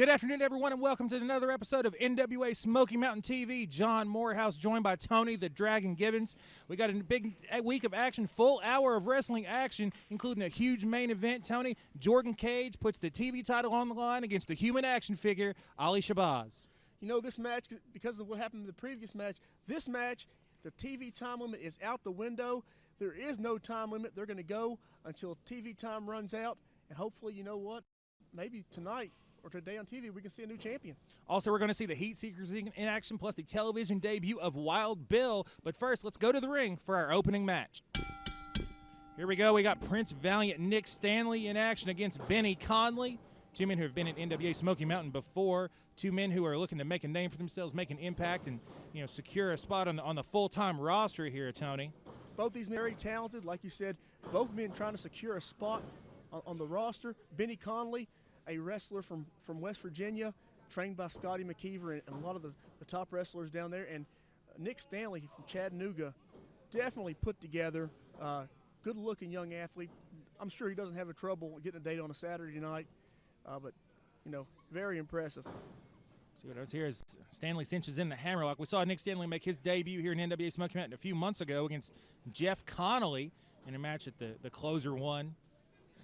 Good afternoon, everyone, and welcome to another episode of NWA Smoky Mountain TV. John Morehouse, joined by Tony the Dragon Gibbons. We got a big week of action, full hour of wrestling action, including a huge main event. Tony, Jordan Kage puts the TV title on the line against the human action figure, Ali Shabazz. You know, this match, because of what happened in the previous match, this match, the TV time limit is out the window. There is no time limit. They're going to go until TV time runs out, and hopefully, you know what, maybe tonight or today on TV, we can see a new champion. Also, we're going to see the Heatseekers in action, plus the television debut of Wild Bill. But first, let's go to the ring for our opening match. Here we go. We got Prince Valiant Nick Stanley in action against Benny Connley. Two men who have been in NWA Smoky Mountain before. Two men who are looking to make a name for themselves, make an impact, and secure a spot on the full-time roster here, Tony. Both these men are very talented. Like you said, both men trying to secure a spot on the roster. Benny Connley, a wrestler from West Virginia, trained by Scotty McKeever and a lot of the top wrestlers down there. And Nick Stanley from Chattanooga, definitely put together, good-looking young athlete. I'm sure he doesn't have a trouble getting a date on a Saturday night, but, very impressive. See what I was here is Stanley cinches in the hammerlock. We saw Nick Stanley make his debut here in NWA Smoky Mountain a few months ago against Jeff Connolly in a match at the Closer One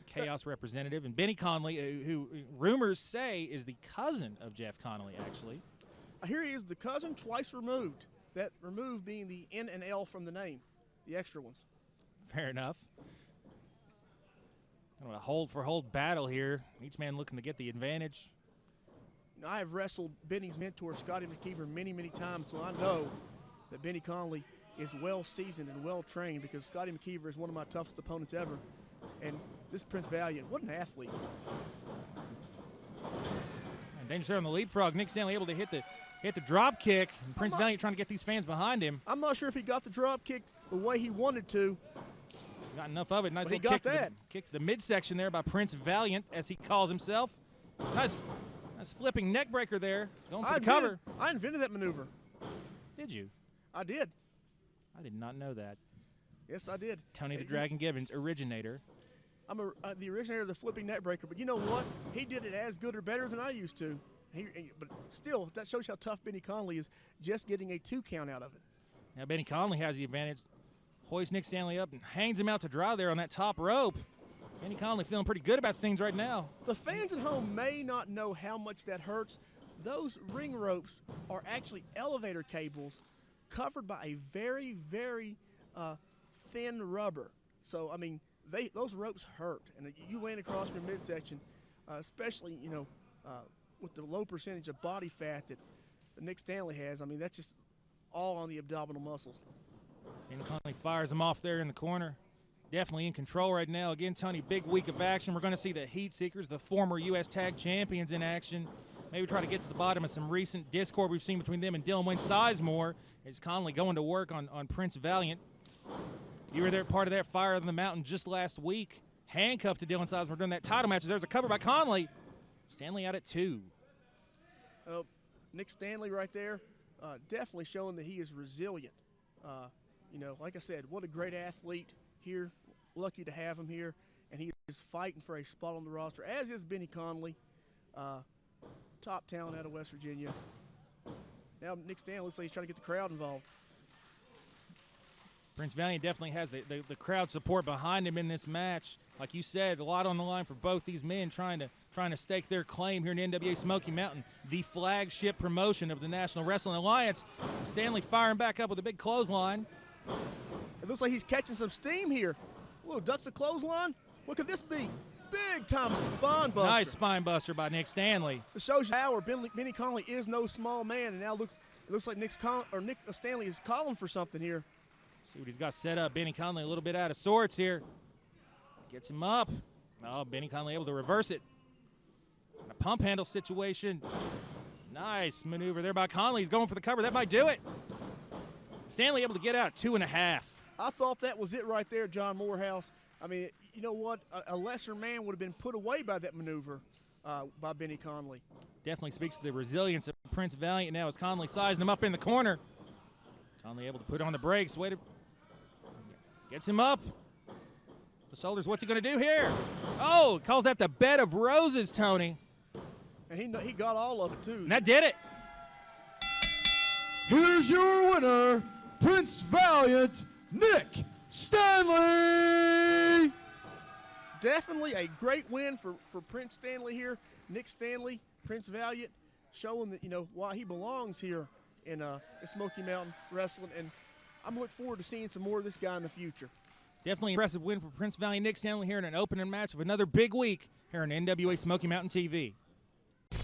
Chaos representative. And Benny Connley, who rumors say is the cousin of Jeff Connolly, actually. I hear he is the cousin twice removed, that removed being the N and L from the name, the extra ones. Fair enough. Kind of a hold-for-hold battle here. Each man looking to get the advantage. I have wrestled Benny's mentor, Scotty McKeever, many, many times, so I know that Benny Connley is well-seasoned and well-trained because Scotty McKeever is one of my toughest opponents ever. And this Prince Valiant, what an athlete. And dangerous there on the leapfrog. Nick Stanley able to hit the drop kick. And Prince Valiant trying to get these fans behind him. I'm not sure if he got the drop kick the way he wanted to. Got enough of it. Nice little kick to the midsection there by Prince Valiant, as he calls himself. Nice flipping neck breaker there. Going for the cover. I invented that maneuver. Did you? I did. I did not know that. Yes, I did. Tony the Dragon Gibbons, originator. I'm the originator of the flipping neck breaker, but you know what? He did it as good or better than I used to. But still, that shows how tough Benny Connley is, just getting a 2 count out of it. Now Benny Connley has the advantage. Hoists Nick Stanley up and hangs him out to dry there on that top rope. Benny Connley feeling pretty good about things right now. The fans at home may not know how much that hurts. Those ring ropes are actually elevator cables covered by a very, very thin rubber. So, I mean, those ropes hurt. And you land across your midsection, especially, with the low percentage of body fat that Nick Stanley has. I mean, that's just all on the abdominal muscles. Benny Connley fires him off there in the corner. Definitely in control right now. Again, Tony, big week of action. We're going to see the Heatseekers, the former U.S. Tag Champions, in action. Maybe try to get to the bottom of some recent discord we've seen between them and Dylan Wayne Sizemore. As Connley going to work on Prince Valiant. You were there, part of that Fire of the Mountain just last week. Handcuffed to Dylan Sizemore during that title match. There's a cover by Connley. Stanley out at 2. Nick Stanley right there, definitely showing that he is resilient. Like I said, what a great athlete here. Lucky to have him here. And he is fighting for a spot on the roster, as is Benny Connley, top talent out of West Virginia. Now Nick Stanley looks like he's trying to get the crowd involved. Prince Valiant definitely has the crowd support behind him in this match. Like you said, a lot on the line for both these men trying to stake their claim here in NWA Smoky Mountain, the flagship promotion of the National Wrestling Alliance. Stanley firing back up with a big clothesline. It looks like he's catching some steam here. Whoa, ducks a clothesline? What could this be? Big-time spine buster. Nice spine buster by Nick Stanley. It shows you how Benny Connley is no small man, and now it looks like Nick Stanley is calling for something here. See what he's got set up. Benny Connley a little bit out of sorts here. Gets him up. Oh, Benny Connley able to reverse it. A pump handle situation. Nice maneuver there by Connley. He's going for the cover. That might do it. Stanley able to get out 2.5. I thought that was it right there, John Morehouse. I mean, you know what? A lesser man would have been put away by that maneuver by Benny Connley. Definitely speaks to the resilience of Prince Valiant now as Connley sizing him up in the corner. Connley able to put on the brakes. Gets him up. The shoulders, what's he going to do here? Oh, calls that the bed of roses, Tony. And he got all of it, too. And that did it. Here's your winner, Prince Valiant, Nick Stanley. Definitely a great win for Prince Stanley here. Nick Stanley, Prince Valiant, showing that, why he belongs here in Smoky Mountain Wrestling. And I'm looking forward to seeing some more of this guy in the future. Definitely impressive win for Prince Valiant Nick Stanley here in an opening match of another big week here on NWA Smoky Mountain TV.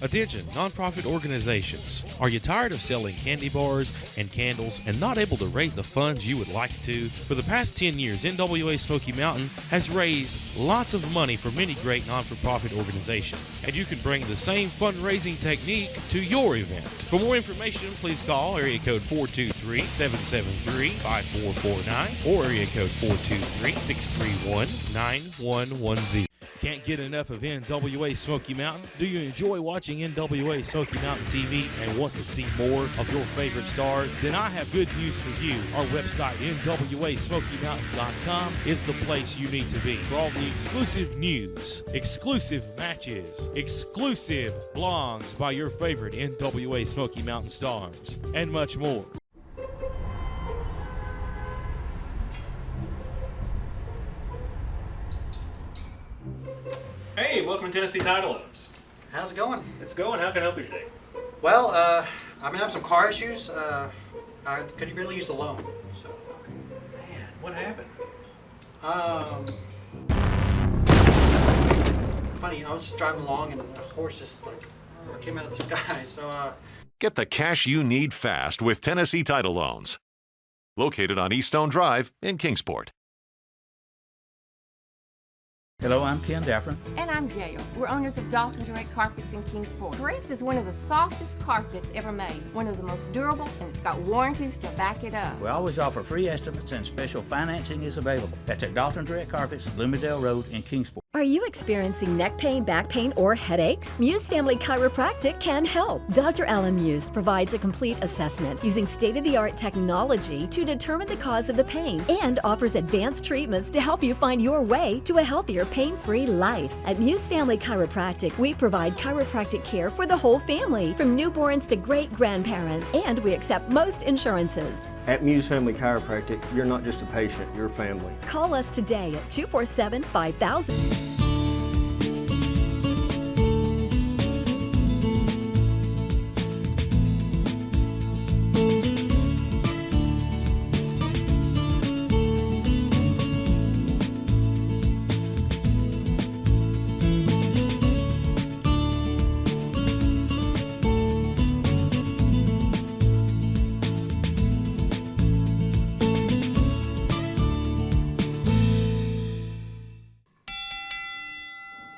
Attention, nonprofit organizations. Are you tired of selling candy bars and candles and not able to raise the funds you would like to? For the past 10 years, NWA Smoky Mountain has raised lots of money for many great non-for-profit organizations, and you can bring the same fundraising technique to your event. For more information, please call area code 423-773-5449 or area code 423-631-9110. Can't get enough of NWA Smoky Mountain? Do you enjoy watching NWA Smoky Mountain TV and want to see more of your favorite stars? Then I have good news for you. Our website, NWASmokyMountain.com, is the place you need to be for all the exclusive news, exclusive matches, exclusive blogs by your favorite NWA Smoky Mountain stars, and much more. Hey, welcome to Tennessee Title Owners. How's it going? It's going. How can I help you today? Well, I'm having some car issues. I could really use the loan. So. Man, what happened? Funny, I was just driving along and a horse just came out of the sky. So. Get the cash you need fast with Tennessee Title Loans. Located on East Stone Drive in Kingsport. Hello, I'm Ken Daffron. And I'm Gail. We're owners of Dalton Direct Carpets in Kingsport. Caress is one of the softest carpets ever made, one of the most durable, and it's got warranties to back it up. We always offer free estimates and special financing is available. That's at Dalton Direct Carpets, Bloomingdale Road in Kingsport. Are you experiencing neck pain, back pain, or headaches? Muse Family Chiropractic can help. Dr. Alan Muse provides a complete assessment using state-of-the-art technology to determine the cause of the pain and offers advanced treatments to help you find your way to a healthier, pain-free life. At Muse Family Chiropractic, we provide chiropractic care for the whole family, from newborns to great-grandparents, and we accept most insurances. At Muse Family Chiropractic, you're not just a patient, you're family. Call us today at 247-5000.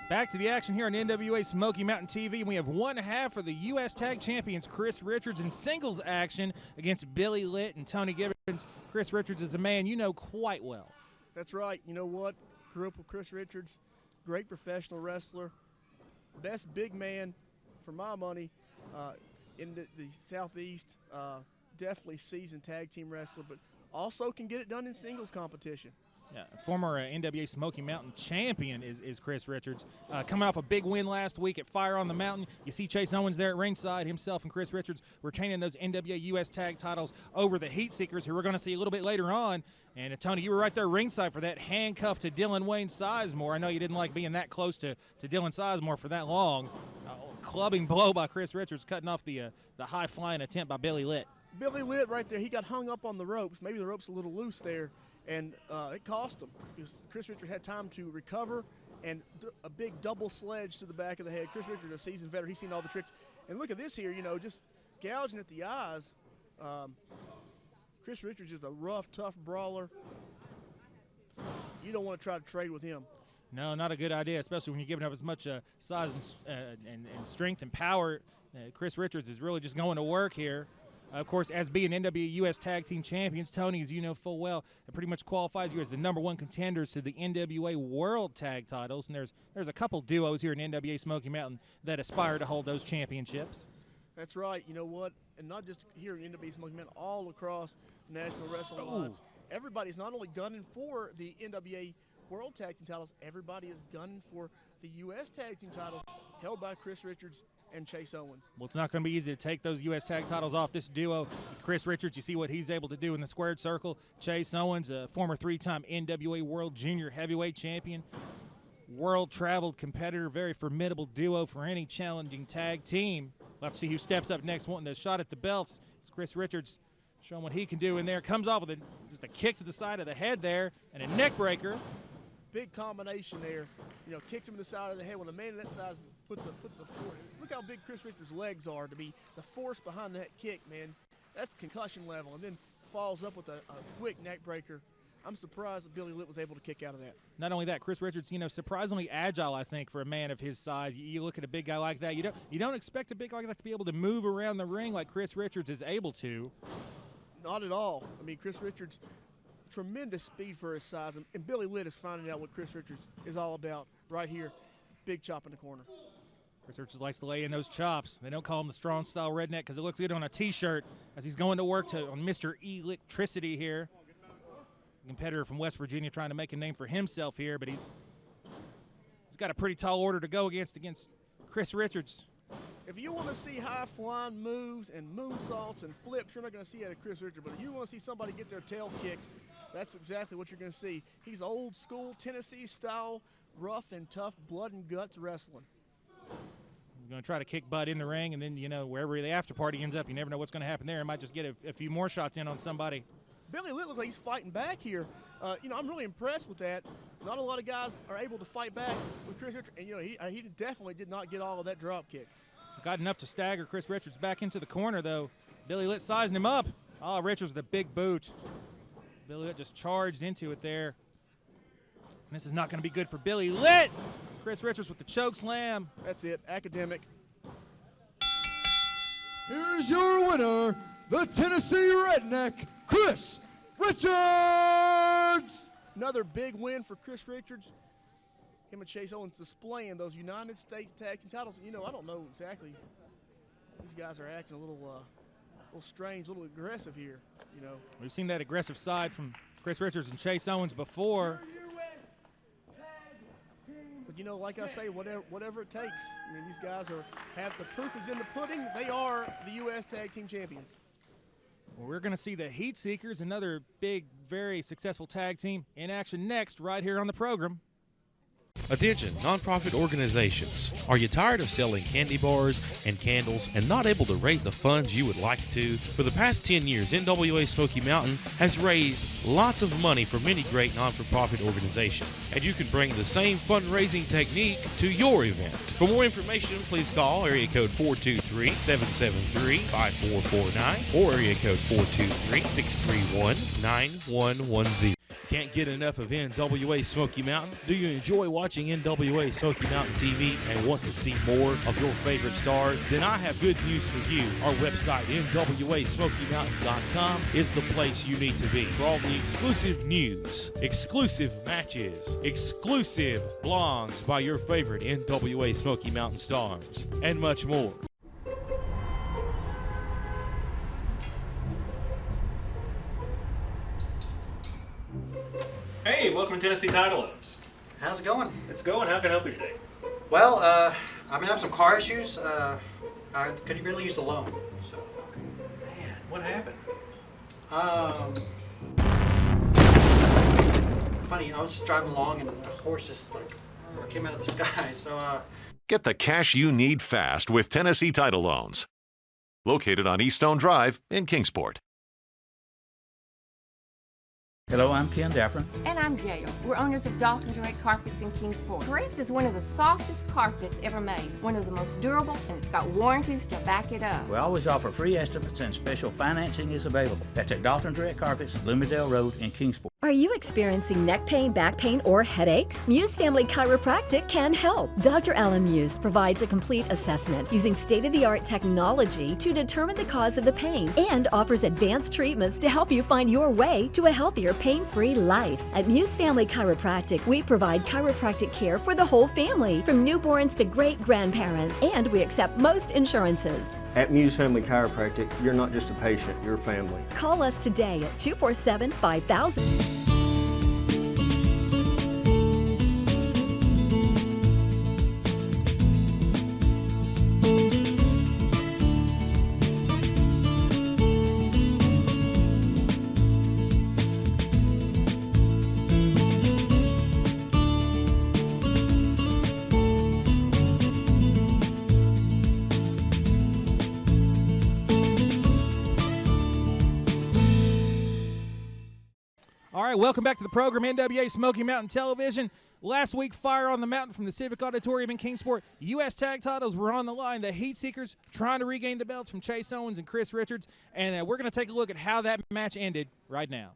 Back to the action here on NWA Smoky Mountain TV, and we have one half for the U.S. Tag Champions Chris Richards in singles action against Billy Litt and Tony Gibbons. Chris Richards is a man you know quite well. That's right. You know what? Grew up with Chris Richards, great professional wrestler, best big man for my money in the Southeast. Definitely seasoned tag team wrestler, but also can get it done in singles competition. Yeah, former NWA Smoky Mountain champion is Chris Richards. Coming off a big win last week at Fire on the Mountain. You see Chase Owens there at ringside, himself and Chris Richards retaining those NWA US tag titles over the Heatseekers, who we're going to see a little bit later on. And Tony, you were right there ringside for that handcuff to Dylan Wayne Sizemore. I know you didn't like being that close to Dylan Sizemore for that long. Clubbing blow by Chris Richards, cutting off the high-flying attempt by Billy Litt. Billy Litt right there, he got hung up on the ropes. Maybe the rope's a little loose there. And it cost him because Chris Richards had time to recover and a big double sledge to the back of the head. Chris Richards, a seasoned veteran, he's seen all the tricks. And look at this here, just gouging at the eyes. Chris Richards is a rough, tough brawler. You don't want to try to trade with him. No, not a good idea, especially when you're giving up as much size and strength and power. Chris Richards is really just going to work here. Of course, as being NWA US Tag Team Champions, Tony, as you know full well, it pretty much qualifies you as the #1 contenders to the NWA World Tag Titles. And there's a couple duos here in NWA Smoky Mountain that aspire to hold those championships. That's right. You know what? And not just here in NWA Smoky Mountain, all across National Wrestling lines. Everybody's not only gunning for the NWA World Tag Team titles, everybody is gunning for the US Tag Team titles held by Chris Richards and Chase Owens. Well, it's not going to be easy to take those U.S. tag titles off this duo. Chris Richards, you see what he's able to do in the squared circle. Chase Owens, a former 3-time NWA World Junior Heavyweight Champion, world-traveled competitor, very formidable duo for any challenging tag team. We'll have to see who steps up next, wanting a shot at the belts. It's Chris Richards showing what he can do in there. Comes off with just a kick to the side of the head there and a neck breaker. Big combination there. Kicks him in the side of the head when a man of that size puts the force. Look how big Chris Richards' legs are to be the force behind that kick, man. That's concussion level. And then follows up with a quick neck breaker. I'm surprised that Billy Litt was able to kick out of that. Not only that, Chris Richards, surprisingly agile, I think, for a man of his size. You look at a big guy like that, you don't expect a big guy like that to be able to move around the ring like Chris Richards is able to. Not at all. I mean, Chris Richards, tremendous speed for his size, and Billy Litt is finding out what Chris Richards is all about right here. Big chop in the corner. Chris Richards likes to lay in those chops. They don't call him the strong style redneck because it looks good on a t-shirt as he's going to work on Mr. Electricity here. A competitor from West Virginia trying to make a name for himself here, but he's got a pretty tall order to go against Chris Richards. If you want to see high-flying moves and moonsaults and flips, you're not going to see that at Chris Richards. But if you want to see somebody get their tail kicked, that's exactly what you're going to see. He's old school Tennessee style, rough and tough, blood and guts wrestling. He's going to try to kick butt in the ring, and then, wherever the after party ends up, you never know what's going to happen there. He might just get a few more shots in on somebody. Billy Litt looks like he's fighting back here. I'm really impressed with that. Not a lot of guys are able to fight back with Chris Richards, and he definitely did not get all of that drop kick. Got enough to stagger Chris Richards back into the corner, though. Billy Litt sizing him up. Oh, Richards with a big boot. Billy Litt just charged into it there. And this is not going to be good for Billy Litt. It's Chris Richards with the choke slam. That's it, academic. Here's your winner, the Tennessee Redneck, Chris Richards. Another big win for Chris Richards. Him and Chase Owens displaying those United States Tag Team titles. I don't know exactly. These guys are acting a little strange, a little aggressive here. We've seen that aggressive side from Chris Richards and Chase Owens before. But like I say, whatever it takes. I mean, these guys have the proof is in the pudding. They are the U.S. Tag Team Champions. Well, we're going to see the Heatseekers, another big, very successful tag team, in action next right here on the program. Attention, nonprofit organizations. Are you tired of selling candy bars and candles and not able to raise the funds you would like to? For the past 10 years, NWA Smoky Mountain has raised lots of money for many great non-for-profit organizations, and you can bring the same fundraising technique to your event. For more information, please call area code 423-773-5449 or area code 423-631-9110. Can't get enough of NWA Smoky Mountain? Do you enjoy watching NWA Smoky Mountain TV and want to see more of your favorite stars? Then I have good news for you. Our website, NWASmokyMountain.com, is the place you need to be for all the exclusive news, exclusive matches, exclusive blogs by your favorite NWA Smoky Mountain stars, and much more. Hey, welcome to Tennessee Title Loans. How's it going? It's going. How can I help you today? Well, I'm having some car issues. I could really use the loan. So. Man, what happened? Funny, I was just driving along and a horse just came out of the sky. So. Get the cash you need fast with Tennessee Title Loans. Located on Eaststone Drive in Kingsport. Hello, I'm Ken Daffron. And I'm Gail. We're owners of Dalton Direct Carpets in Kingsport. Grace is one of the softest carpets ever made, one of the most durable, and it's got warranties to back it up. We always offer free estimates and special financing is available. That's at Dalton Direct Carpets, Bloomingdale Road in Kingsport. Are you experiencing neck pain, back pain, or headaches? Muse Family Chiropractic can help. Dr. Alan Muse provides a complete assessment using state-of-the-art technology to determine the cause of the pain and offers advanced treatments to help you find your way to a healthier, pain-free life. At Muse Family Chiropractic, we provide chiropractic care for the whole family, from newborns to great-grandparents, and we accept most insurances. At Muse Family Chiropractic, you're not just a patient, you're family. Call us today at 247-5000. All right, welcome back to the program, NWA Smoky Mountain Television. Last week, Fire on the Mountain from the Civic Auditorium in Kingsport. U.S. tag titles were on the line. The Heatseekers trying to regain the belts from Chase Owens and Chris Richards. And we're going to take a look at how that match ended right now.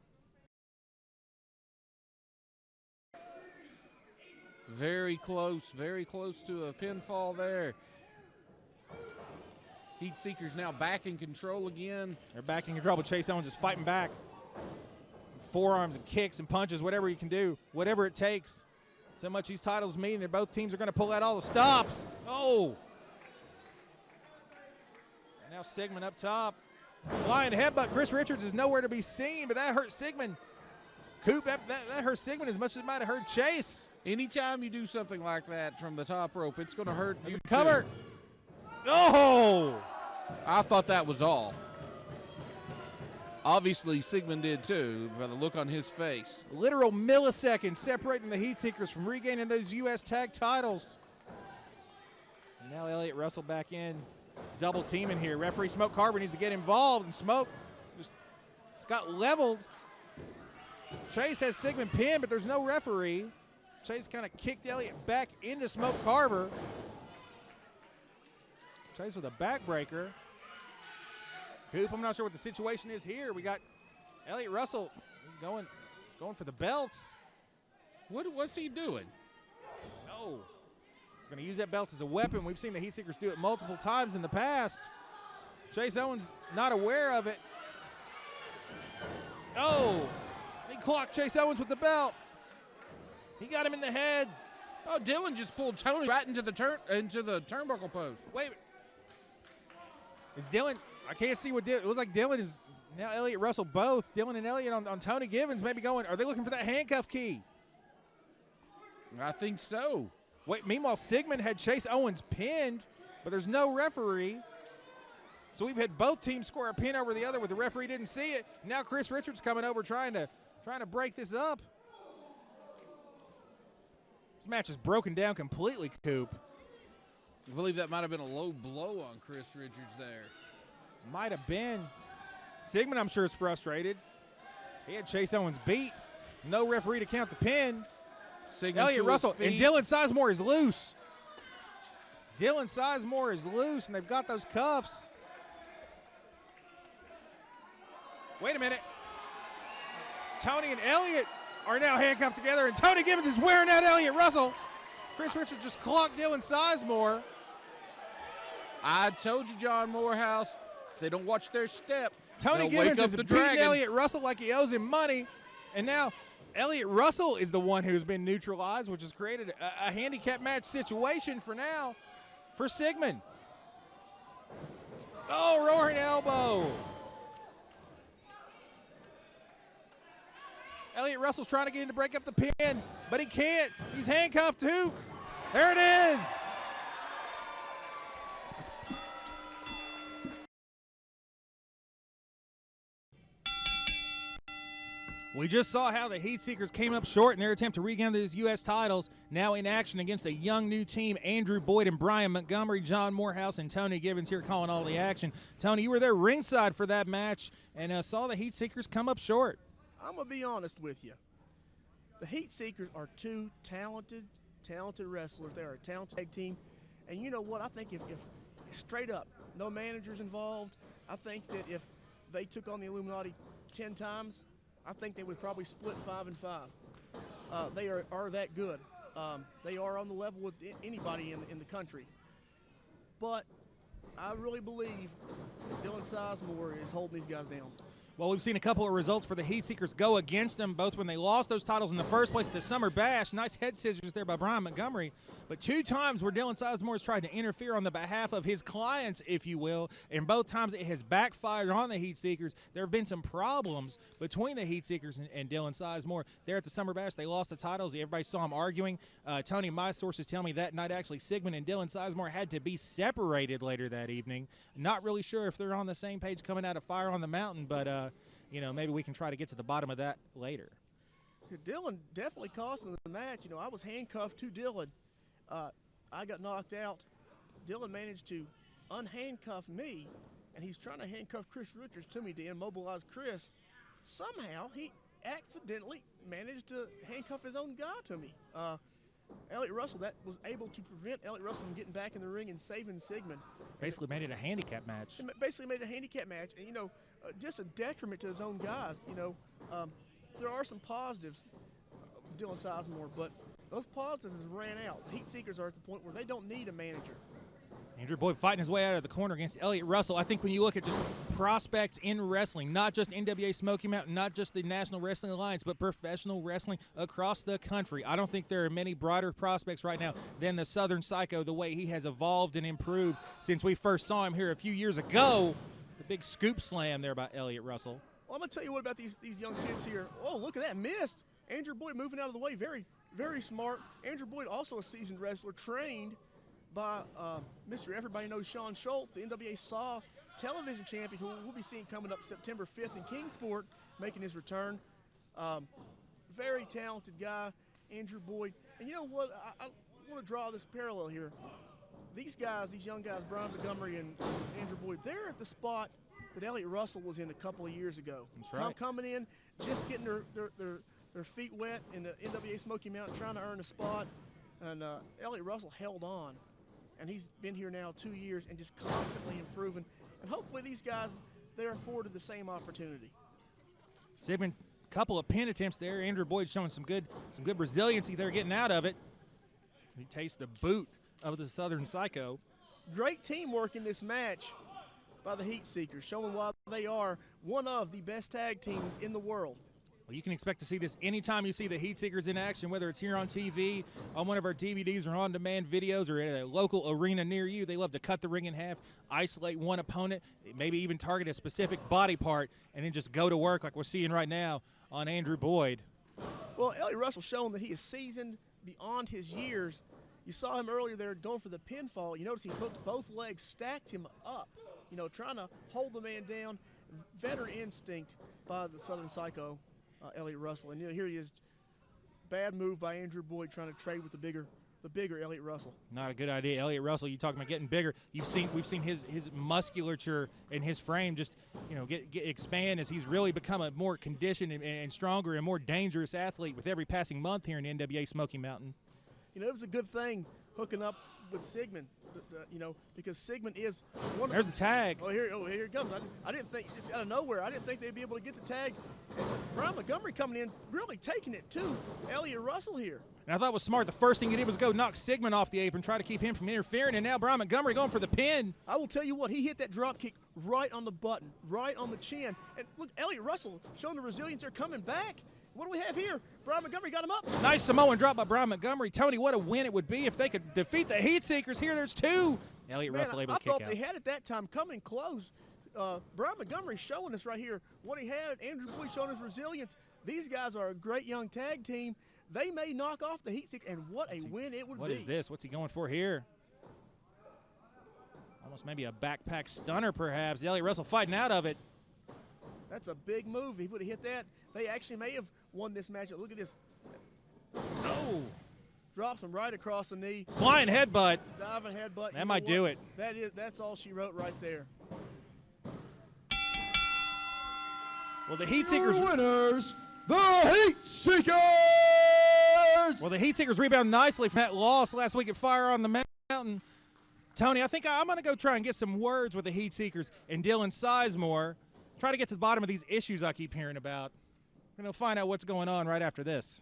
Very close to a pinfall there. Heatseekers now back in control again. They're back in control, but Chase Owens is fighting back. Forearms and kicks and punches, whatever he can do, whatever it takes. So much these titles mean that both teams are going to pull out all the stops. Oh! And now Sigmund up top. Flying headbutt. Chris Richards is nowhere to be seen, but that hurt Sigmund. Coop, that hurt Sigmund as much as it might have hurt Chase. Anytime you do something like that from the top rope, it's going to hurt you. Cover. Oh! I thought that was all. Obviously, Sigmund did too, by the look on his face. Literal milliseconds separating the Heatseekers from regaining those U.S. tag titles. And now Elliott Russell back in, double teaming here. Referee Smoke Carver needs to get involved, and Smoke just got leveled. Chase has Sigmund pinned, but there's no referee. Chase kind of kicked Elliott back into Smoke Carver. Chase with a backbreaker. Coop, I'm not sure what the situation is here. We got Elliott Russell. He's going for the belts. What's he doing? No. He's going to use that belt as a weapon. We've seen the Heatseekers do it multiple times in the past. Chase Owens not aware of it. Oh. He clocked Chase Owens with the belt. He got him in the head. Oh, Dylan just pulled Tony right into the turnbuckle post. Wait. Is Dylan? I can't see what Dylan. It looks like Dylan is now Elliott Russell both. Dylan and Elliott on Tony Gibbons maybe going. Are they looking for that handcuff key? I think so. Wait, meanwhile, Sigmund had Chase Owens pinned, but there's no referee. So we've had both teams score a pin over the other, but the referee didn't see it. Now Chris Richards coming over trying to break this up. This match is broken down completely, Coop. I believe that might have been a low blow on Chris Richards there. Might have been. Sigmund, I'm sure, is frustrated. He had Chase Owens beat. No referee to count the pin. Elliott Russell and Dylan Sizemore is loose. Dylan Sizemore is loose, and they've got those cuffs. Wait a minute. Tony and Elliott are now handcuffed together, and Tony Gibbons is wearing out Elliott Russell. Chris Richards just clocked Dylan Sizemore. I told you, John Morehouse, if they don't watch their step, Tony Gibbons is beating Elliott Russell like he owes him money, and now Elliott Russell is the one who's been neutralized, which has created a handicap match situation for now for Sigmund. Oh, roaring elbow. Elliott Russell's trying to get in to break up the pin, but he can't. He's handcuffed too. There it is. We just saw how the Heatseekers came up short in their attempt to regain these U.S. titles. Now in action against a young new team, Andrew Boyd and Brian Montgomery, John Morehouse, and Tony Gibbons here calling all the action. Tony, you were there ringside for that match and saw the Heatseekers come up short. I'm going to be honest with you. The Heatseekers are two talented wrestlers. They are a talented tag team. And you know what? I think if straight up, no managers involved, I think that if they took on the Illuminati 10 times, I think they would probably split 5 and 5. They are that good. They are on the level with anybody in the country. But I really believe that Dylan Sizemore is holding these guys down. Well, we've seen a couple of results for the Heatseekers go against them, both when they lost those titles in the first place at the Summer Bash. Nice head scissors there by Brian Montgomery. But 2 times where Dylan Sizemore has tried to interfere on the behalf of his clients, if you will, and both times it has backfired on the Heatseekers. There have been some problems between the Heatseekers and Dylan Sizemore. There at the Summer Bash, they lost the titles. Everybody saw them arguing. Tony, my sources tell me that night actually Sigmund and Dylan Sizemore had to be separated later that evening. Not really sure if they're on the same page coming out of Fire on the Mountain, but you know, maybe we can try to get to the bottom of that later. Dylan definitely cost them the match. You know, I was handcuffed to Dylan. I got knocked out. Dylan managed to unhandcuff me, and he's trying to handcuff Chris Richards to me to immobilize Chris. Somehow he accidentally managed to handcuff his own guy to me. Elliott Russell, that was able to prevent Elliott Russell from getting back in the ring and saving Sigmund. Basically made it a handicap match. Basically made it a handicap match, and, you know, just a detriment to his own guys. You know, there are some positives, Dylan Sizemore, but those positives ran out. The Heatseekers are at the point where they don't need a manager. Andrew Boyd fighting his way out of the corner against Elliott Russell. I think when you look at just prospects in wrestling, not just NWA Smoky Mountain, not just the National Wrestling Alliance, but professional wrestling across the country, I don't think there are many brighter prospects right now than the Southern Psycho, the way he has evolved and improved since we first saw him here a few years ago. The big scoop slam there by Elliott Russell. Well, I'm going to tell you what about these young kids here. Oh, look at that, missed. Andrew Boyd moving out of the way, very, very smart. Andrew Boyd, also a seasoned wrestler, trained by Mr. Everybody Knows Sean Schultz, the NWA SAW television champion, who we'll be seeing coming up September 5th in Kingsport, making his return. Very talented guy, Andrew Boyd. And you know what? I want to draw this parallel here. These guys, these young guys, Brian Montgomery and Andrew Boyd, they're at the spot that Elliott Russell was in a couple of years ago. That's right. Coming in, just getting their feet wet in the NWA Smoky Mountain, trying to earn a spot. And Elliott Russell held on. And he's been here now 2 years and just constantly improving. And hopefully these guys, they're afforded the same opportunity. Sigmund, couple of pin attempts there. Andrew Boyd showing some good resiliency there, getting out of it. He tastes the boot of the Southern Psycho. Great teamwork in this match by the Heatseekers, showing why they are one of the best tag teams in the world. Well, you can expect to see this anytime you see the Heatseekers in action, whether it's here on TV, on one of our DVDs or on-demand videos, or at a local arena near you. They love to cut the ring in half, isolate one opponent, maybe even target a specific body part, and then just go to work like we're seeing right now on Andrew Boyd. Well, Elliott Russell showing that he is seasoned beyond his years. You saw him earlier there going for the pinfall. You notice he hooked both legs, stacked him up, you know, trying to hold the man down. Veteran instinct by the Southern Psycho. Elliott Russell, and you know, here he is. Bad move by Andrew Boyd trying to trade with the bigger Elliott Russell. Not a good idea. Elliott Russell, you talking about getting bigger. We've seen his musculature and his frame just, you know, get expand as he's really become a more conditioned and stronger and more dangerous athlete with every passing month here in NWA Smoky Mountain. You know, it was a good thing hooking up with Sigmund, you know, because Sigmund is one. There's the tag. Oh, here it comes. I didn't think, just out of nowhere, I didn't think they'd be able to get the tag. Brian Montgomery coming in, really taking it to Elliott Russell here. And I thought it was smart. The first thing he did was go knock Sigmund off the apron, try to keep him from interfering, and now Brian Montgomery going for the pin. I will tell you what, he hit that drop kick right on the button, right on the chin. And look, Elliott Russell showing the resilience there, coming back. What do we have here? Brian Montgomery got him up. Nice Samoan drop by Brian Montgomery. Tony, what a win it would be if they could defeat the Heatseekers. Here, there's two. Elliott Russell able to kick out. I thought they had it that time, coming close. Brian Montgomery showing us right here what he had. Andrew Boyd showing his resilience. These guys are a great young tag team. They may knock off the Heatseekers, and what a win it would be. What is this? What's he going for here? Almost maybe a backpack stunner, perhaps. Elliott Russell fighting out of it. That's a big move. He would have hit that. They actually may have won this matchup. Look at this. No. Drops him right across the knee. Flying headbutt. Diving headbutt. That might do it. That's all she wrote right there. Well, the Heatseekers. Winners, the Heatseekers. Well, the Heatseekers rebound nicely from that loss last week at Fire on the Mountain. Tony, I think I'm going to go try and get some words with the Heatseekers and Dylan Sizemore. Try to get to the bottom of these issues I keep hearing about. We're going to find out what's going on right after this.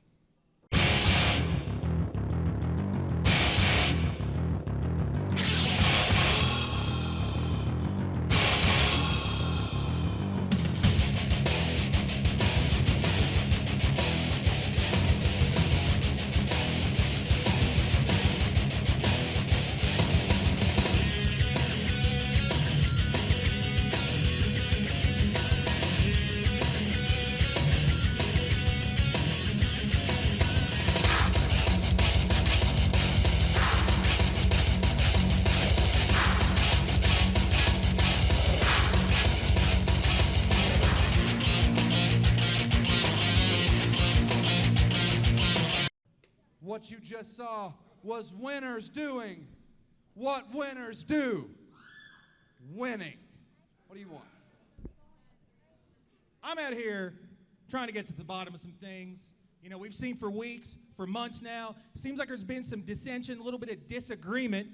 What you just saw was winners doing what winners do. Winning. What do you want? I'm out here trying to get to the bottom of some things. You know, we've seen for weeks, for months now, seems like there's been some dissension, a little bit of disagreement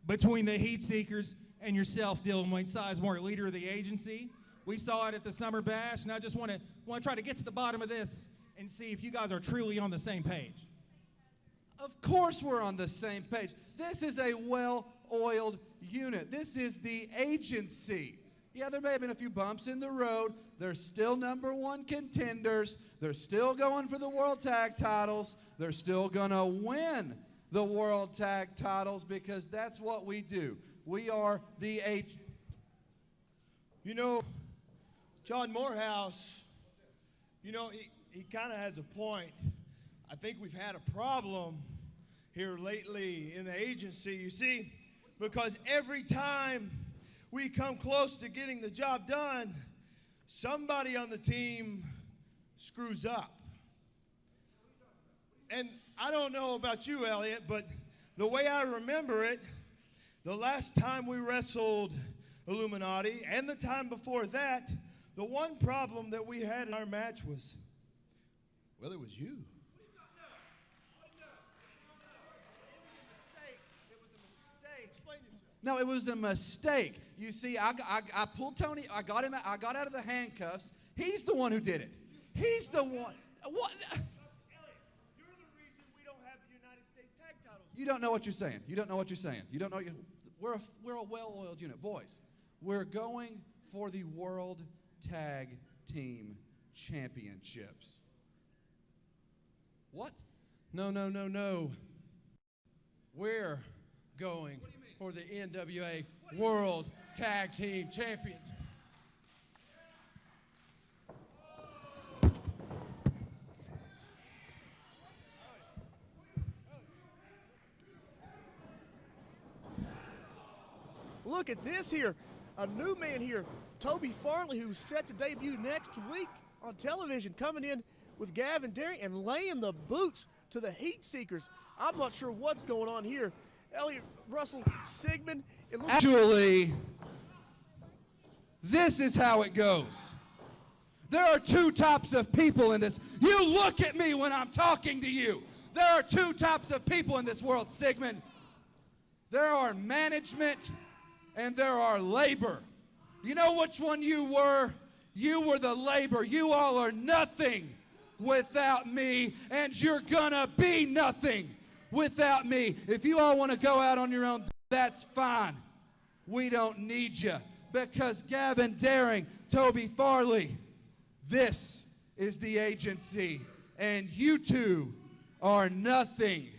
between the Heatseekers and yourself, Dylan Wayne Sizemore, leader of the agency. We saw it at the Summer Bash, and I just want to try to get to the bottom of this and see if you guys are truly on the same page. Of course we're on the same page. This is a well-oiled unit. This is the agency. Yeah, there may have been a few bumps in the road. They're still #1 contenders. They're still going for the World Tag titles. They're still going to win the World Tag titles because that's what we do. We are the agency. You know, John Morehouse, you know, he kind of has a point. I think we've had a problem here lately in the agency, you see, because every time we come close to getting the job done, somebody on the team screws up. And I don't know about you, Elliot, but the way I remember it, the last time we wrestled Illuminati and the time before that, the one problem that we had in our match was, well, it was you. No, it was a mistake. You see, I pulled Tony. I got out of the handcuffs. He's the one who did it. He's the one. What? Elliot, you're the reason we don't have the United States tag titles. You don't know what you're saying. You don't know what you're saying. You don't know. We're a well-oiled unit, boys. We're going for the World Tag Team Championships. What? No. We're going for the NWA World Tag Team Champions. Look at this here. A new man here, Toby Farley, who's set to debut next week on television, coming in with Gavin Daring and laying the boots to the Heatseekers. I'm not sure what's going on here. Elliot Russell Sigmund. Actually, this is how it goes. There are two types of people in this. You look at me when I'm talking to you. There are two types of people in this world, Sigmund. There are management and there are labor. You know which one you were? You were the labor. You all are nothing without me, and you're gonna be nothing without me. If you all want to go out on your own, that's fine. We don't need you, because Gavin Daring, Toby Farley, this is the agency, and you two are nothing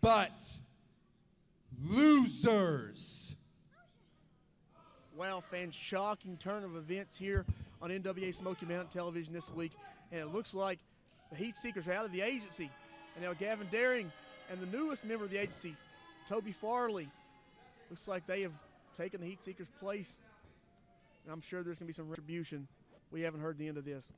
but losers. Wow, fan, shocking turn of events here on NWA Smoky Mountain Television this week, and it looks like the Heatseekers are out of the agency, and now Gavin Daring and the newest member of the agency, Toby Farley, looks like they have taken the Heatseekers' place. And I'm sure there's going to be some retribution. We haven't heard the end of this.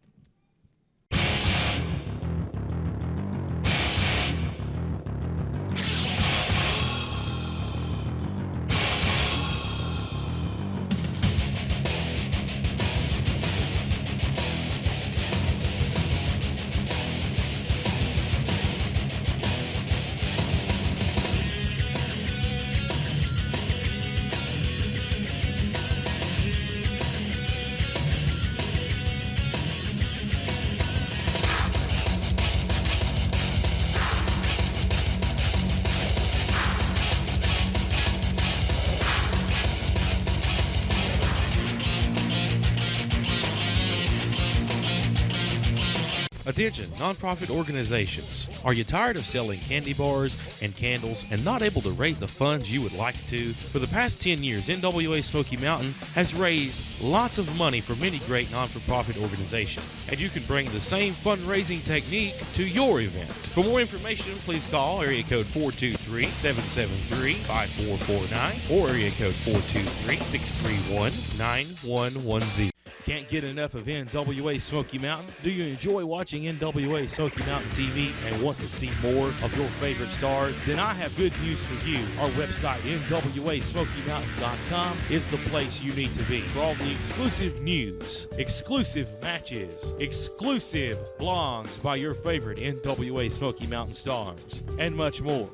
Attention, nonprofit organizations. Are you tired of selling candy bars and candles and not able to raise the funds you would like to? For the past 10 years, NWA Smoky Mountain has raised lots of money for many great non-for-profit organizations, and you can bring the same fundraising technique to your event. For more information, please call area code 423-773-5449 or area code 423-631-9110. Can't get enough of NWA Smoky Mountain? Do you enjoy watching NWA Smoky Mountain TV and want to see more of your favorite stars? Then I have good news for you. Our website, NWASmokyMountain.com, is the place you need to be for all the exclusive news, exclusive matches, exclusive blogs by your favorite NWA Smoky Mountain stars, and much more.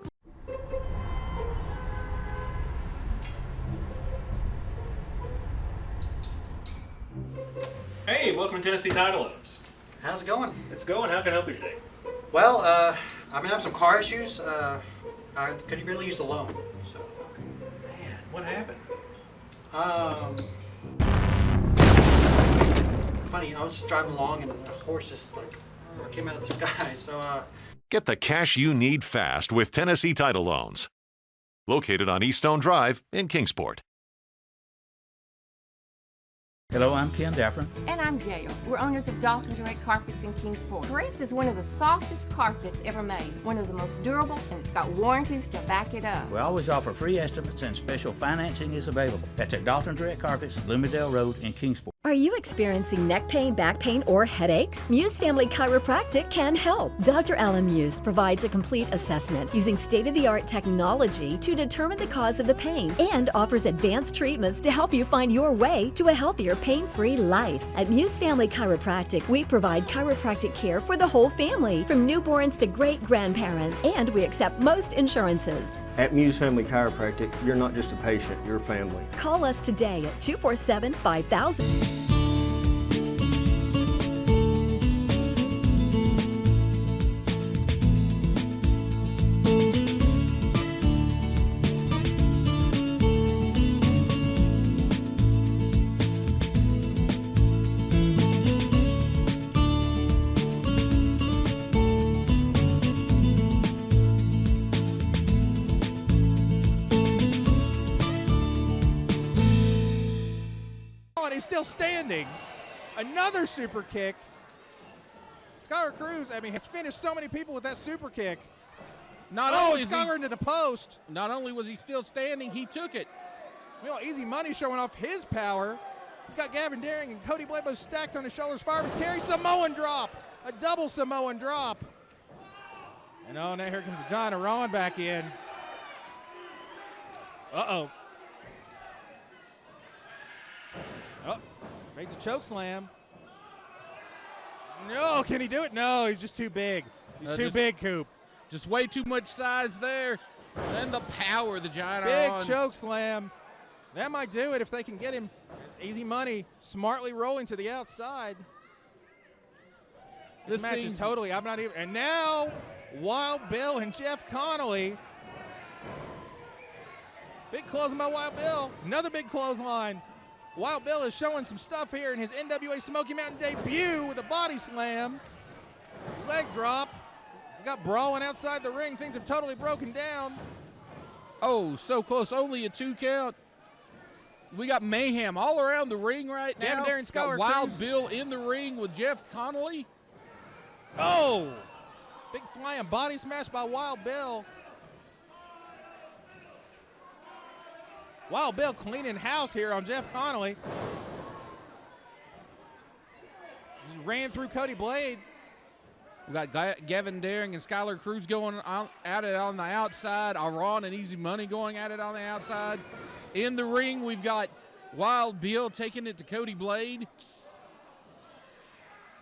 Hey, welcome to Tennessee Title Loans. How's it going? It's going. How can I help you today? Well, I'm having some car issues. I could really use a loan. So. Man, what happened? Funny, I was just driving along and a horse just came out of the sky. So. Get the cash you need fast with Tennessee Title Loans. Located on Eaststone Drive in Kingsport. Hello, I'm Ken Daffron. And I'm Gail. We're owners of Dalton Direct Carpets in Kingsport. Grace is one of the softest carpets ever made, one of the most durable, and it's got warranties to back it up. We always offer free estimates and special financing is available. That's at Dalton Direct Carpets, Bloomingdale Road in Kingsport. Are you experiencing neck pain, back pain, or headaches? Muse Family Chiropractic can help. Dr. Alan Muse provides a complete assessment using state-of-the-art technology to determine the cause of the pain and offers advanced treatments to help you find your way to a healthier, pain-free life. At Muse Family Chiropractic, we provide chiropractic care for the whole family, from newborns to great-grandparents, and we accept most insurances. At Muse Family Chiropractic, you're not just a patient, you're family. Call us today at 247-5000. He's still standing. Another super kick. Skylar Cruz, has finished so many people with that super kick. Not only Skylar into the post. Not only was he still standing, he took it. Well, Easy Money showing off his power. He's got Gavin Daring and Cody Bledsoe stacked on his shoulders. Fireman's carry, Samoan drop. A double Samoan drop. And now here comes the John Aron back in. Uh-oh. Oh, makes a choke slam. No, can he do it? No, he's just too big. He's too big, Coop. Just way too much size there. And the power of the Giant Big Aron. choke slam. That might do it if they can get him. Easy Money smartly rolling to the outside. This match is totally, I'm not even. And now, Wild Bill and Jeff Connley. Big clothesline by Wild Bill. Another big clothesline. Wild Bill is showing some stuff here in his NWA Smoky Mountain debut with a body slam. Leg drop. We got brawling outside the ring. Things have totally broken down. Oh, so close. Only a 2 count. We got mayhem all around the ring right now. Gavin Daring, Skylar Wild Cruz. Bill in the ring with Jeff Connley. Oh! Big flying body smash by Wild Bill. Wild Bill cleaning house here on Jeff Connley. Just ran through Cody Blade. We got Gavin Daring and Skylar Cruz going at it on the outside. Aron and Easy Money going at it on the outside. In the ring, we've got Wild Bill taking it to Cody Blade.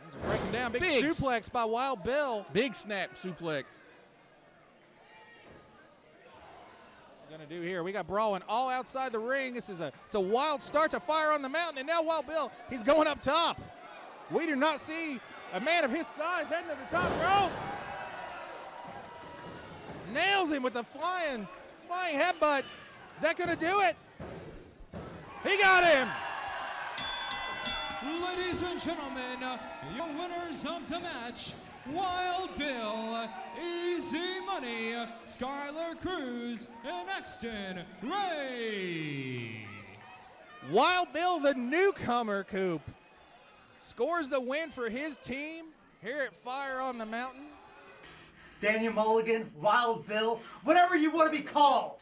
Things are breaking down. Big suplex by Wild Bill. Big snap suplex. Gonna do here. We got brawling all outside the ring. This is it's a wild start to Fire on the Mountain, and now Wild Bill, he's going up top. We do not see a man of his size heading to the top rope. Nails him with the flying headbutt. Is that gonna do it? He got him. Ladies and gentlemen, your winners of the match, Wild Bill, Easy Money, Skylar Cruz, and Exton Ray. Wild Bill, the newcomer, Coop, scores the win for his team here at Fire on the Mountain. Daniel Mulligan, Wild Bill, whatever you want to be called,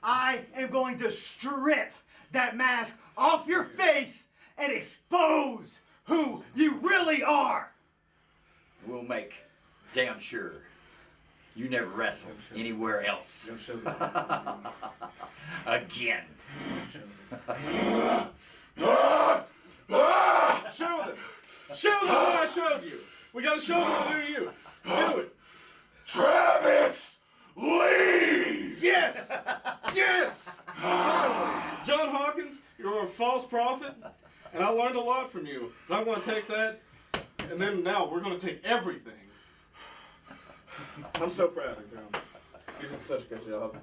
I am going to strip that mask off your face and expose wrestle anywhere else. Again. Show them. Show them what I showed you. We gotta show them what to you. Do it. Travis Lee! Yes! Yes! John Hawkins, you're a false prophet, and I learned a lot from you. But I'm going to take that, and then now we're going to take everything. I'm so proud of him. You did such a good job.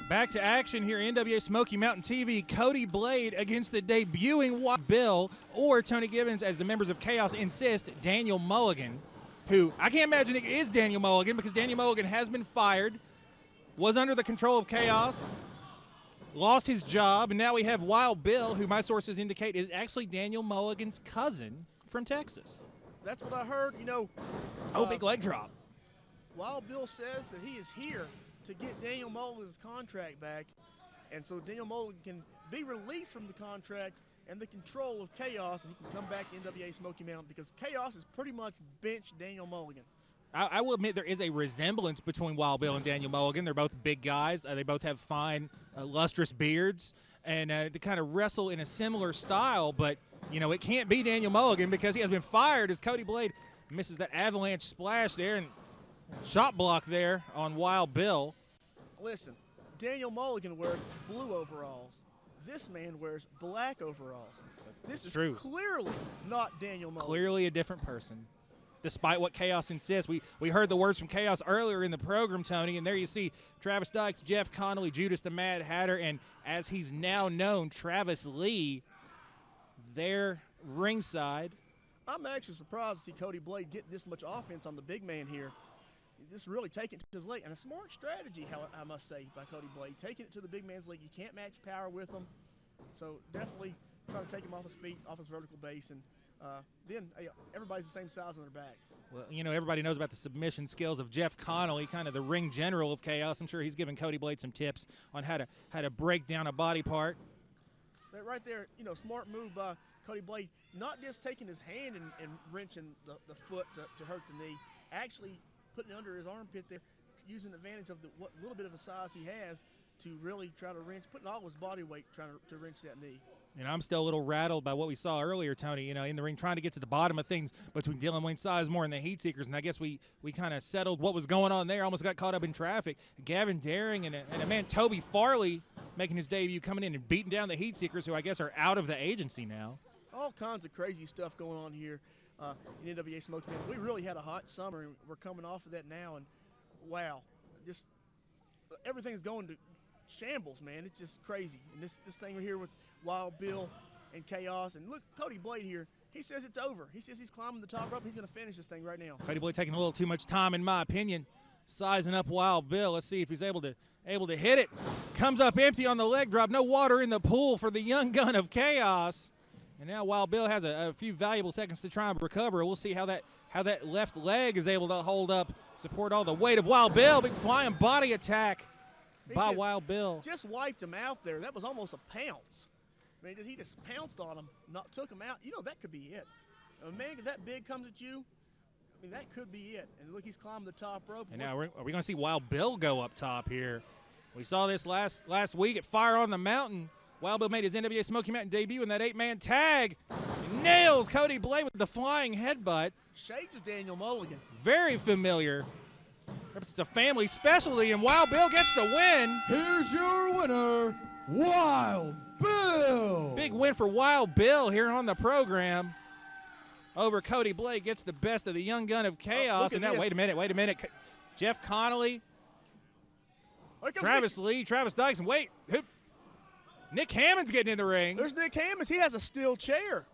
Back to action here, NWA Smoky Mountain TV. Cody Blade against the debuting Wild Bill, or Tony Gibbons, as the members of Chaos insist, Daniel Mulligan, who I can't imagine it is Daniel Mulligan because Daniel Mulligan has been fired, was under the control of Chaos, lost his job, and now we have Wild Bill, who my sources indicate is actually Daniel Mulligan's cousin from Texas. That's what I heard, you know. Big leg drop. Wild Bill says that he is here to get Daniel Mulligan's contract back, and so Daniel Mulligan can be released from the contract and the control of Chaos, and he can come back to NWA Smoky Mountain because Chaos has pretty much benched Daniel Mulligan. I will admit there is a resemblance between Wild Bill and Daniel Mulligan. They're both big guys. They both have fine, lustrous beards, and they kind of wrestle in a similar style, but, you know, it can't be Daniel Mulligan because he has been fired as Cody Blade misses that avalanche splash there and shot block there on Wild Bill. Listen, Daniel Mulligan wears blue overalls. This man wears black overalls. This is true. Clearly not Daniel Mulligan. Clearly a different person, despite what Chaos insists. We heard the words from Chaos earlier in the program, Tony, and there you see Travis Dykes, Jeff Connley, Judas the Mad Hatter, and as he's now known, Travis Lee, there ringside. I'm actually surprised to see Cody Blade get this much offense on the big man here. Just really taking it to his leg, and a smart strategy, I must say, by Cody Blade. Taking it to the big man's leg. You can't match power with him, so definitely trying to take him off his feet, off his vertical base, and then everybody's the same size on their back. Well, you know, everybody knows about the submission skills of Jeff Connolly, kind of the ring general of Chaos. I'm sure he's giving Cody Blade some tips on how to break down a body part. That right there, you know, smart move by Cody Blade, not just taking his hand and wrenching the foot to hurt the knee, actually putting it under his armpit there, using advantage of what little bit of a size he has to really try to wrench, putting all his body weight trying to wrench that knee. And I'm still a little rattled by what we saw earlier, Tony, you know, in the ring, trying to get to the bottom of things between Dylan Wayne Sizemore and the Heatseekers, and I guess we kind of settled what was going on there, almost got caught up in traffic. Gavin Daring and a man, Toby Farley, making his debut, coming in and beating down the Heatseekers, who I guess are out of the agency now. All kinds of crazy stuff going on here in NWA Smoky Mountain. We really had a hot summer, and we're coming off of that now, and wow, just everything's going to shambles, man. It's just crazy. And this thing right here with Wild Bill and Chaos, and look, Cody Blade here, he says it's over. He says he's climbing the top rope. He's going to finish this thing right now. Cody Blade taking a little too much time, in my opinion, sizing up Wild Bill. Let's see if he's able to hit it. Comes up empty on the leg drop. No water in the pool for the young gun of Chaos. And now Wild Bill has a few valuable seconds to try and recover. We'll see how that left leg is able to hold up, support all the weight of Wild Bill. Big flying body attack by Wild Bill. Just wiped him out there. That was almost a pounce. I mean, he just pounced on him, took him out. You know, that could be it. A man that big comes at you, I mean, that could be it. And look, he's climbed the top rope. And now are we going to see Wild Bill go up top here? We saw this last week at Fire on the Mountain. Wild Bill made his NWA Smoky Mountain debut in that 8-man tag. He nails Cody Blade with the flying headbutt. Shades of Daniel Mulligan. Very familiar. It's a family specialty, and Wild Bill gets the win. Here's your winner, Wild Bill. Big win for Wild Bill here on the program. Over Cody Blade, gets the best of the young gun of Chaos. And now, wait a minute. Jeff Connolly, Travis Lee, Travis Dykes, and Nick Hammond's getting in the ring. There's Nick Hammond. He has a steel chair.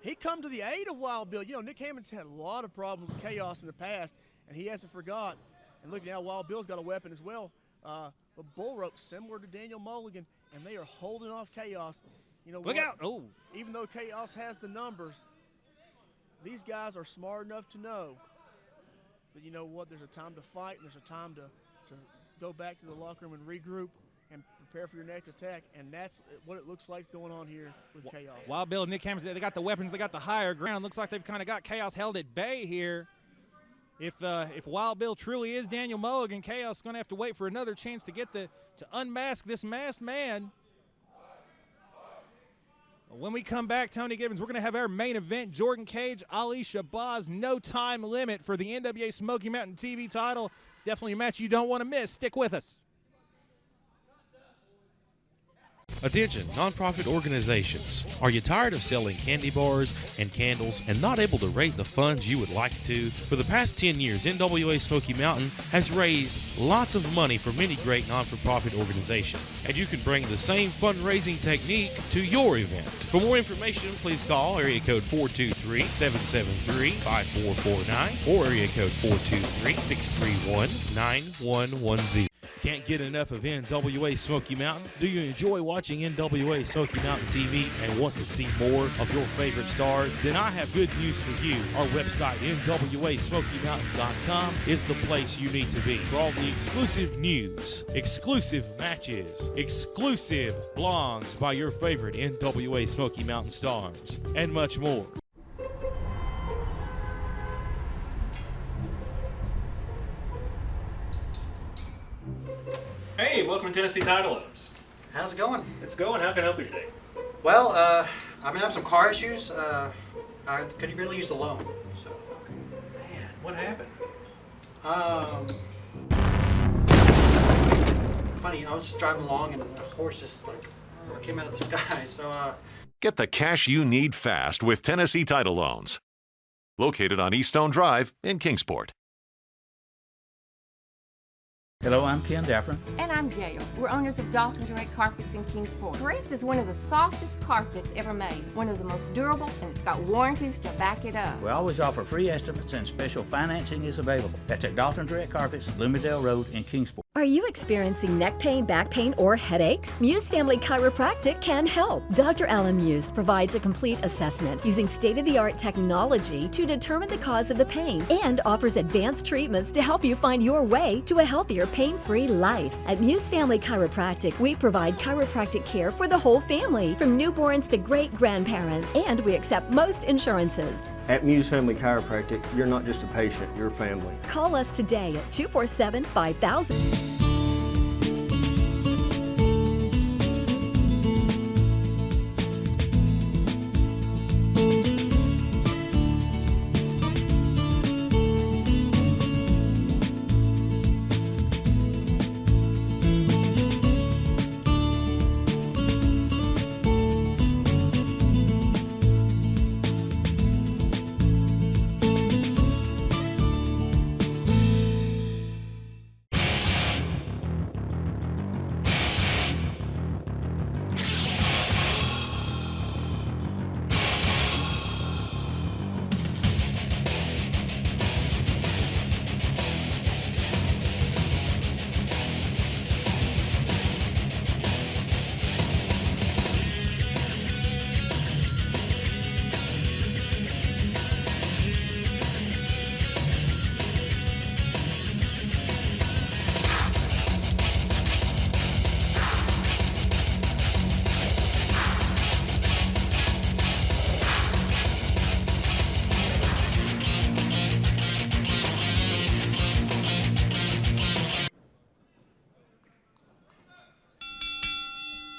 He come to the aid of Wild Bill. You know, Nick Hammond's had a lot of problems with Chaos in the past, and he hasn't forgot. And look, now Wild Bill's got a weapon as well. A bull rope similar to Daniel Mulligan, and they are holding off Chaos. You know, look out! Oh, even though Chaos has the numbers, these guys are smart enough to know that, you know what, there's a time to fight and there's a time to go back to the locker room and regroup. and prepare for your next attack, and that's what it looks like is going on here with Chaos. Wild Bill and Nick Hammers, they got the weapons, they got the higher ground. Looks like they've kind of got Chaos held at bay here. If Wild Bill truly is Daniel Mulligan, Chaos is going to have to wait for another chance to unmask this masked man. When we come back, Tony Gibbons, we're going to have our main event, Jordan Cage, Ali Shabazz, no time limit for the NWA Smoky Mountain TV title. It's definitely a match you don't want to miss. Stick with us. Attention, nonprofit organizations. Are you tired of selling candy bars and candles and not able to raise the funds you would like to? For the past 10 years, NWA Smoky Mountain has raised lots of money for many great non-for-profit organizations, and you can bring the same fundraising technique to your event. For more information, please call area code 423-773-5449 or area code 423-631-9110. Can't get enough of NWA Smoky Mountain? Do you enjoy watching NWA Smoky Mountain TV and want to see more of your favorite stars? Then I have good news for you. Our website, NWASmokyMountain.com, is the place you need to be for all the exclusive news, exclusive matches, exclusive blogs by your favorite NWA Smoky Mountain stars, and much more. Hey, welcome to Tennessee Title Loans. How's it going? It's going. How can I help you today? Well, I've been having some car issues. I could really use the loan. So. Man, what happened? Funny, I was just driving along and a horse just came out of the sky. So. Get the cash you need fast with Tennessee Title Loans. Located on Eaststone Drive in Kingsport. Hello, I'm Ken Daffron. And I'm Gail. We're owners of Dalton Direct Carpets in Kingsport. Grace is one of the softest carpets ever made, one of the most durable, and it's got warranties to back it up. We always offer free estimates and special financing is available. That's at Dalton Direct Carpets, Bloomingdale Road in Kingsport. Are you experiencing neck pain, back pain, or headaches? Muse Family Chiropractic can help. Dr. Alan Muse provides a complete assessment using state-of-the-art technology to determine the cause of the pain and offers advanced treatments to help you find your way to a healthier, pain-free life. At Muse Family Chiropractic, we provide chiropractic care for the whole family, from newborns to great-grandparents, and we accept most insurances. At Muse Family Chiropractic, you're not just a patient, you're family. Call us today at 247-5000.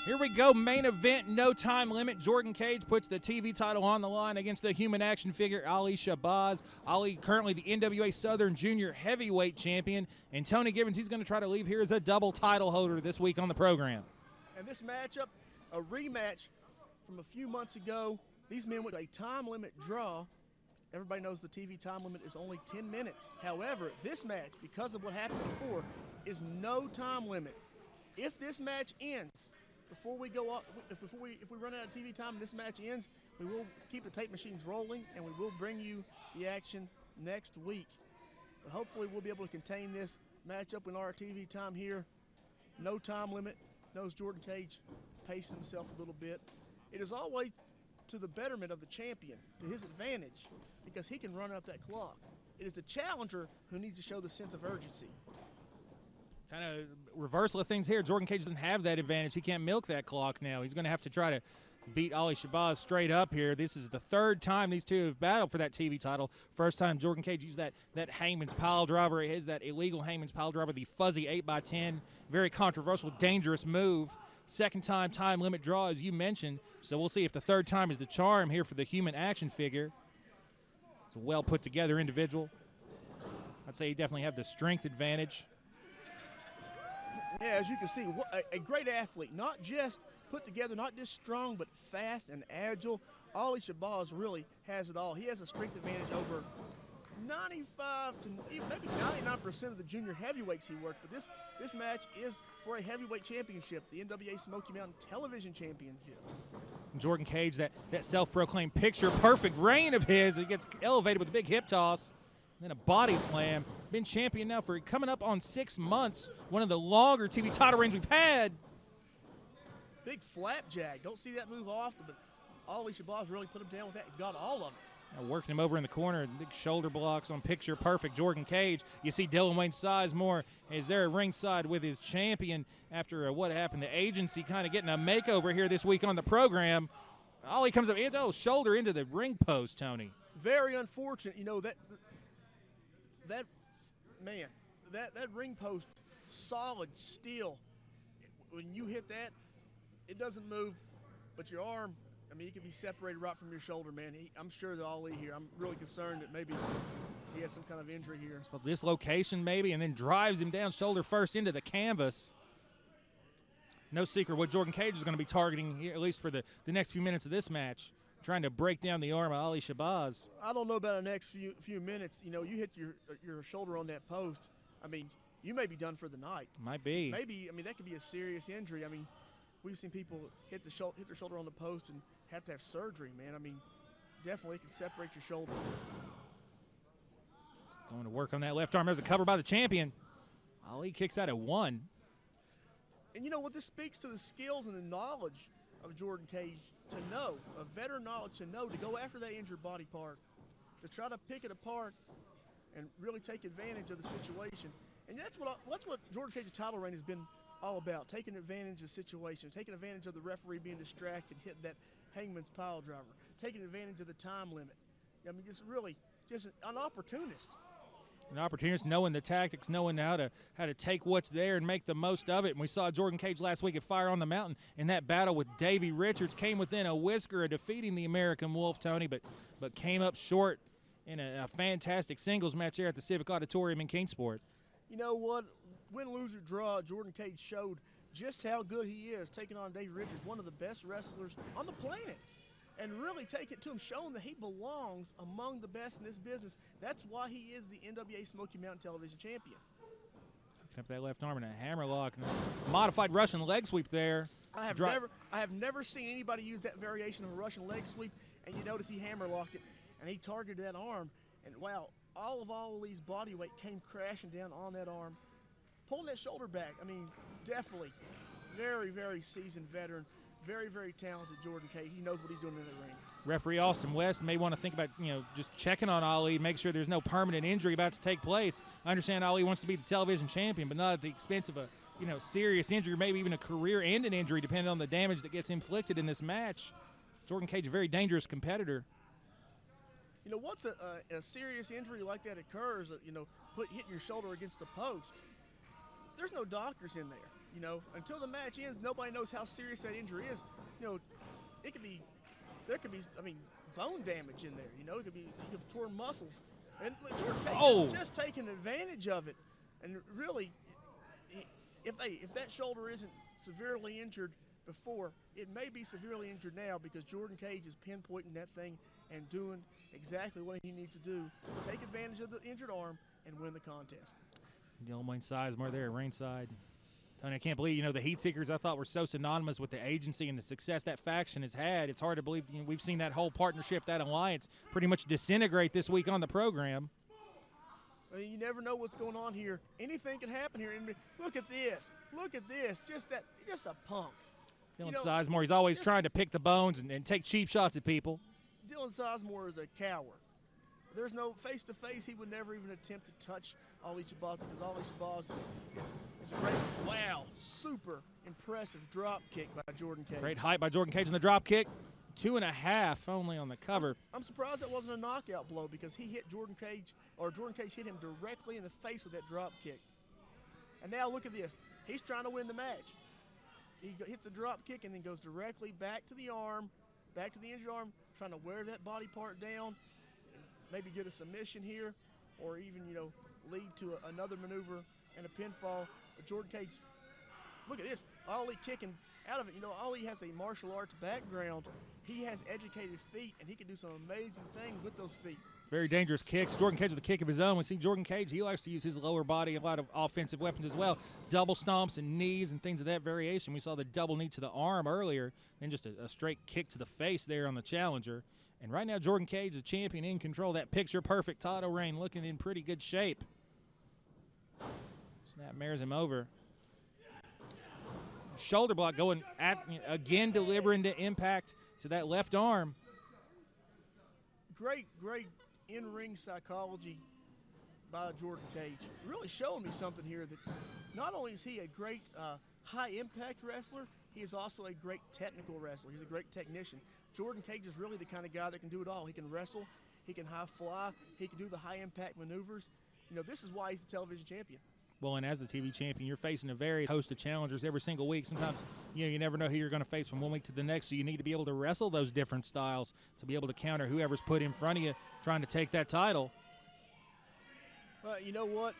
Here we go, main event, no time limit. Jordan Cage puts the TV title on the line against the human action figure Ali Shabbaz. Ali currently the NWA Southern Junior Heavyweight Champion, and Tony Gibbons, he's going to try to leave here as a double title holder this week on the program. And this matchup, a rematch from a few months ago. These men went a time limit draw. Everybody knows the TV time limit is only 10 minutes. However, this match, because of what happened before, is no time limit. If this match ends before we go up, if we run out of TV time and this match ends, we will keep the tape machines rolling and we will bring you the action next week. But hopefully we'll be able to contain this matchup in our TV time here. No time limit. Knows Jordan Cage pacing himself a little bit. It is always to the betterment of the champion, to his advantage, because he can run up that clock. It is the challenger who needs to show the sense of urgency. Kind of reversal of things here. Jordan Cage doesn't have that advantage. He can't milk that clock now. He's going to have to try to beat Ali Shabbaz straight up here. This is the third time these two have battled for that TV title. First time Jordan Cage used that hangman's pile driver. It is that illegal hangman's pile driver, the fuzzy 8x10. Very controversial, dangerous move. Second time limit draw, as you mentioned. So we'll see if the third time is the charm here for the human action figure. It's a well put together individual. I'd say he definitely have the strength advantage. Yeah, as you can see, a great athlete, not just put together, not just strong, but fast and agile. Ali Shabbaz really has it all. He has a strength advantage over 95 to maybe 99% of the junior heavyweights he worked. But this match is for a heavyweight championship, the NWA Smoky Mountain Television Championship. Jordan Cage, that self-proclaimed picture-perfect reign of his, he gets elevated with a big hip toss, then a body slam. Been champion now for coming up on 6 months, one of the longer TV title reigns we've had. Big flapjack. Don't see that move often, but Ali Shabbaz really put him down with that and got all of it. Now working him over in the corner, big shoulder blocks on picture-perfect Jordan Cage. You see Dylan Wayne Sizemore is there at ringside with his champion after what happened. The agency kind of getting a makeover here this week on the program. Ali comes up, shoulder into the ring post, Tony. Very unfortunate. You know, that ring post, solid steel. When you hit that, it doesn't move, but your arm, I mean, it can be separated right from your shoulder, man. I'm sure that Ali here, I'm really concerned that maybe he has some kind of injury here. So dislocation maybe, and then drives him down shoulder first into the canvas. No secret what Jordan Cage is going to be targeting here, at least for the next few minutes of this match, trying to break down the arm of Ali Shabbaz. I don't know about the next few minutes. You know, you hit your shoulder on that post. I mean, you may be done for the night. Might be. Maybe, I mean, that could be a serious injury. I mean, we've seen people hit their shoulder on the post and have to have surgery, man. I mean, definitely it can separate your shoulder. Going to work on that left arm. There's a cover by the champion. Ali kicks out at 1. And you know what? This speaks to the skills and the knowledge of Jordan Cage to know, a veteran knowledge to know, to go after that injured body part, to try to pick it apart and really take advantage of the situation. And that's what Jordan Cage's title reign has been all about, taking advantage of situations, taking advantage of the referee being distracted, hitting that hangman's pile driver, taking advantage of the time limit. I mean, just an opportunist. An opportunist, knowing the tactics, knowing how to take what's there and make the most of it. And we saw Jordan Cage last week at Fire on the Mountain in that battle with Davey Richards. Came within a whisker of defeating the American Wolf, Tony, but came up short in a fantastic singles match there at the Civic Auditorium in Kingsport. You know what? Win, lose, or draw, Jordan Cage showed just how good he is, taking on Davey Richards, one of the best wrestlers on the planet. And really take it to him, showing that he belongs among the best in this business. That's why he is the NWA Smoky Mountain Television Champion. Looking up that left arm and a hammerlock and a modified Russian leg sweep there. I have never seen anybody use that variation of a Russian leg sweep, and you notice he hammerlocked it, and he targeted that arm. And wow, all of Ali's body weight came crashing down on that arm, pulling that shoulder back. I mean, definitely very, very seasoned veteran. Very, very talented Jordan Cage. He knows what he's doing in the ring. Referee Austin West may want to think about, just checking on Ali, make sure there's no permanent injury about to take place. I understand Ali wants to be the television champion, but not at the expense of a, serious injury, maybe even a career-ending injury, depending on the damage that gets inflicted in this match. Jordan Cage, a very dangerous competitor. You know, once a serious injury like that occurs, hitting your shoulder against the post, there's no doctors in there. Until the match ends, nobody knows how serious that injury is. There could be, bone damage in there. You could have torn muscles. And Jordan Cage just taking advantage of it. And really, if that shoulder isn't severely injured before, it may be severely injured now because Jordan Cage is pinpointing that thing and doing exactly what he needs to do to take advantage of the injured arm and win the contest. Dylan Wayne Sizemore there at ringside. Tony, I can't believe, the Heatseekers I thought were so synonymous with the agency and the success that faction has had. It's hard to believe we've seen that whole partnership, that alliance, pretty much disintegrate this week on the program. I mean, you never know what's going on here. Anything can happen here. Look at this. Look at this. Just a punk. Dylan Sizemore, he's always trying to pick the bones and take cheap shots at people. Dylan Sizemore is a coward. there's no face-to-face. He would never even attempt to touch Ali Shabazz because Ali Shabazz is a great, wow, super impressive drop kick by Jordan Cage. Great height by Jordan Cage in the drop kick. 2.5 only on the cover. I'm surprised that wasn't a knockout blow because he hit Jordan Cage hit him directly in the face with that drop kick. And now look at this. He's trying to win the match. He hits the drop kick and then goes directly back to the arm, back to the injured arm, trying to wear that body part down, and maybe get a submission here, or even, lead to another maneuver and a pinfall. But Jordan Cage, look at this. Ali kicking out of it. Ali has a martial arts background. He has educated feet, and he can do some amazing things with those feet. Very dangerous kicks. Jordan Cage with a kick of his own. We see Jordan Cage, he likes to use his lower body, a lot of offensive weapons as well. Double stomps and knees and things of that variation. We saw the double knee to the arm earlier, then just a straight kick to the face there on the challenger. And right now, Jordan Cage, the champion, in control. That picture-perfect title reign, looking in pretty good shape. Snapmares him over. Shoulder block going at, again, delivering the impact to that left arm. Great in-ring psychology by Jordan Cage. Really showing me something here that not only is he a great high-impact wrestler, he is also a great technical wrestler. He's a great technician. Jordan Cage is really the kind of guy that can do it all. He can wrestle, he can high fly, he can do the high-impact maneuvers. This is why he's the television champion. Well, and as the TV champion, you're facing a varied host of challengers every single week. Sometimes, you never know who you're going to face from one week to the next, so you need to be able to wrestle those different styles to be able to counter whoever's put in front of you trying to take that title. But you know what?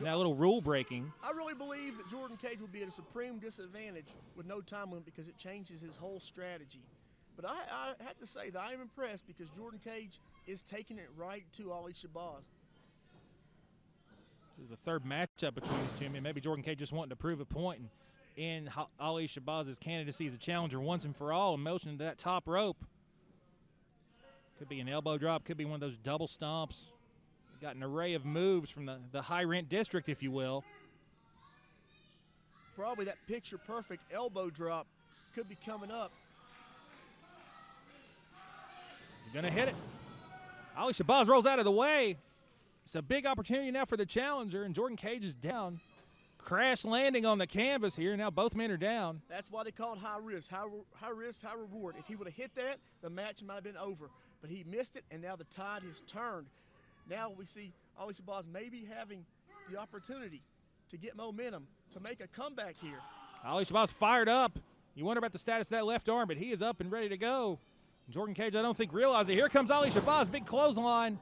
That little rule breaking. I really believe that Jordan Cage will be at a supreme disadvantage with no time limit because it changes his whole strategy. But I have to say that I am impressed because Jordan Cage is taking it right to Ali Shabazz. This is the third matchup between these two men. Maybe Jordan Cage just wanting to prove a point in Ali Shabazz's candidacy as a challenger once and for all, and motioning to that top rope. Could be an elbow drop, could be one of those double stomps. Got an array of moves from the high-rent district, if you will. Probably that picture-perfect elbow drop could be coming up. He's going to hit it. Ali Shabazz rolls out of the way. It's a big opportunity now for the challenger, and Jordan Cage is down. Crash landing on the canvas here. Now both men are down. That's why they call it high risk. High risk, high reward. If he would have hit that, the match might have been over. But he missed it, and now the tide has turned. Now we see Ali Shabazz maybe having the opportunity to get momentum, to make a comeback here. Ali Shabazz fired up. You wonder about the status of that left arm, but he is up and ready to go. Jordan Cage, I don't think, realized it. Here comes Ali Shabazz, big clothesline.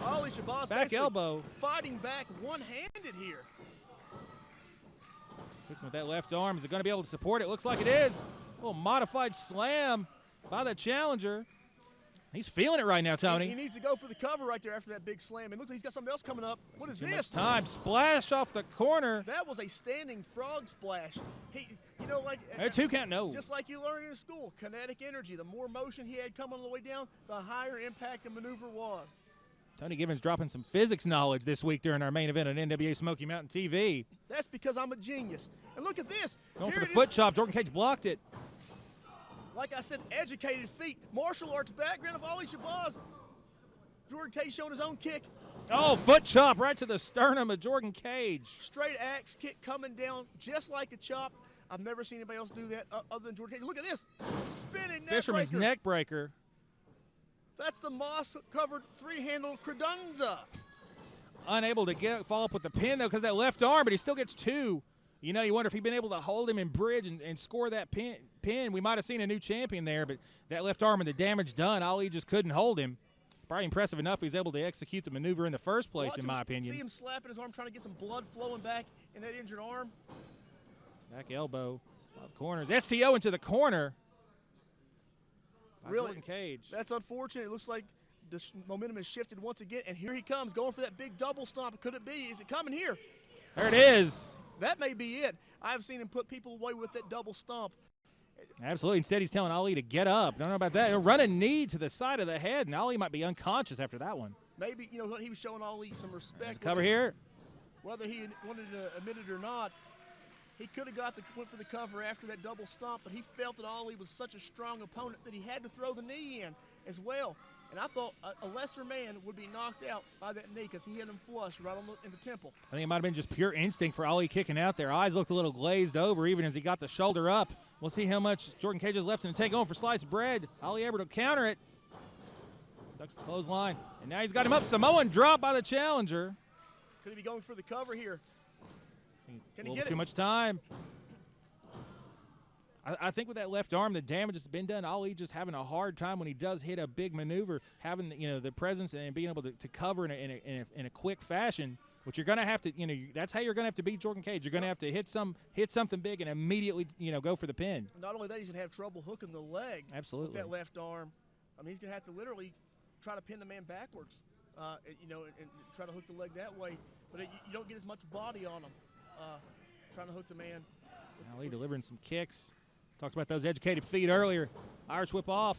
Ali Shabazz back elbow. Fighting back one-handed here. Fixing with that left arm. Is it going to be able to support it? Looks like it is. A little modified slam by the challenger. He's feeling it right now, Tony. He needs to go for the cover right there after that big slam. And looks like he's got something else coming up. What is this? Time. Splash off the corner. That was a standing frog splash. A 2 count, no. Just like you learned in school, kinetic energy. The more motion he had coming on the way down, the higher impact the maneuver was. Tony Gibbons dropping some physics knowledge this week during our main event on NWA Smoky Mountain TV. That's because I'm a genius. And look at this. Going for the foot chop. Jordan Cage blocked it. Like I said, educated feet. Martial arts background of Ali Shabazz. Jordan Cage showing his own kick. Oh, foot chop right to the sternum of Jordan Cage. Straight axe kick coming down just like a chop. I've never seen anybody else do that other than Jordan Cage. Look at this. Spinning neck Fisherman's breaker. neck breaker. That's the moss-covered three-handled credunza. Unable to follow up with the pin, though, because that left arm, but he still gets 2. You wonder if he'd been able to hold him and bridge and score that pin. We might have seen a new champion there, but that left arm and the damage done, Ali just couldn't hold him. Probably impressive enough he's able to execute the maneuver in the first place, in my opinion. See him slapping his arm, trying to get some blood flowing back in that injured arm. Back elbow. Corners. STO into the corner. Really, Jordan Cage. That's unfortunate. It looks like the momentum has shifted once again, and here he comes, going for that big double stomp. Could it be? Is it coming here? There it is. That may be it. I've seen him put people away with that double stomp. Absolutely. Instead, he's telling Ali to get up. Don't know about that. He'll run a knee to the side of the head, and Ali might be unconscious after that one. Maybe, he was showing Ali some respect. Cover here. Whether he wanted to admit it or not, he could have went for the cover after that double stomp, but he felt that Ali was such a strong opponent that he had to throw the knee in as well. And I thought a lesser man would be knocked out by that knee because he hit him flush right in the temple. I think it might have been just pure instinct for Ali kicking out there. Eyes looked a little glazed over even as he got the shoulder up. We'll see how much Jordan Cage has left in the take on for sliced bread. Ali able to counter it. Ducks the clothesline. And now he's got him up. Samoan drop by the challenger. Could he be going for the cover here? Can he A get little too it? much time. I think with that left arm, the damage has been done. Ali just having a hard time when he does hit a big maneuver, having the presence and being able to cover in a quick fashion. Which you're going to have to, that's how you're going to have to beat Jordan Cage. You're going to have to hit something big and immediately, go for the pin. Not only that, he's going to have trouble hooking the leg. Absolutely. With that left arm. I mean, he's going to have to literally try to pin the man backwards, and try to hook the leg that way. But you don't get as much body on him trying to hook the man. Ali delivering some kicks. Talked about those educated feet earlier. Irish whip off.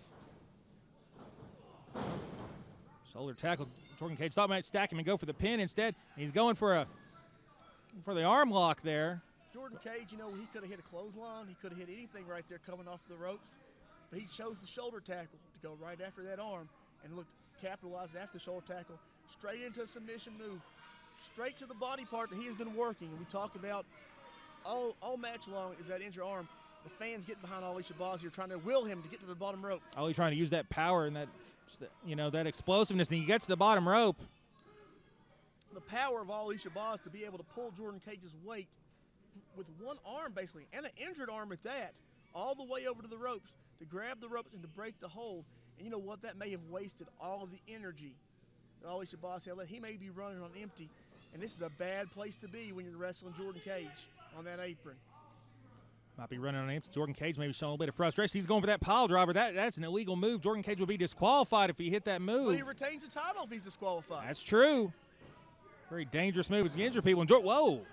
Shoulder tackle. Jordan Cage thought might stack him and go for the pin instead. He's going for the arm lock there. Jordan Cage, he could have hit a clothesline. He could have hit anything right there coming off the ropes. But he chose the shoulder tackle to go right after that arm and capitalize after the shoulder tackle. Straight into a submission move. Straight to the body part that he has been working. And we talked about all match long is that injured arm. The fans getting behind Ali Shabbaz here, trying to will him to get to the bottom rope. Ali trying to use that power and that explosiveness, and he gets to the bottom rope. The power of Ali Shabbaz to be able to pull Jordan Cage's weight with one arm, basically, and an injured arm at that, all the way over to the ropes to grab the ropes and to break the hold. And you know what? That may have wasted all of the energy that Ali Shabbaz had. He may be running on empty, and this is a bad place to be when you're wrestling Jordan Cage on that apron. Might be running on empty. Jordan Cage maybe showing a little bit of frustration. He's going for that pile driver. That's an illegal move. Jordan Cage would be disqualified if he hit that move. But he retains the title if he's disqualified. That's true. Very dangerous move to injure people. Whoa.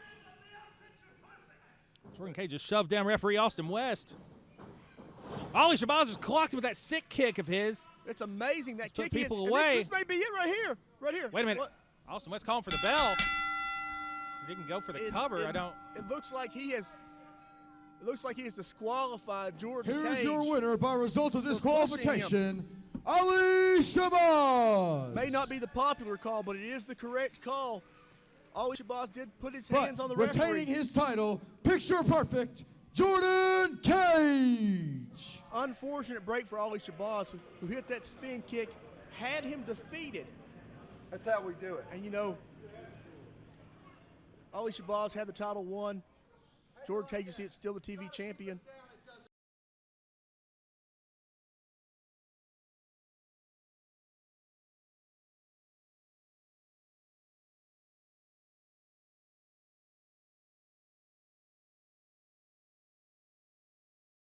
Jordan Cage just shoved down referee Austin West. Ali Shabbaz just clocked him with that sick kick of his. It's amazing that kick. Put people away. This may be it right here. Right here. Wait a minute. What? Austin West calling for the bell. He didn't go for the cover. It looks like he has. It looks like he has disqualified Jordan Here's Cage. your winner by result of disqualification, Ali Shabbaz. May not be the popular call, but it is the correct call. Ali Shabbaz did put his hands on the referee. Retaining his title, picture perfect, Jordan Cage. Unfortunate break for Ali Shabbaz, who hit that spin kick, had him defeated. That's how we do it. And Ali Shabbaz had the title won. Jordan Cage, you see, it's still the TV champion.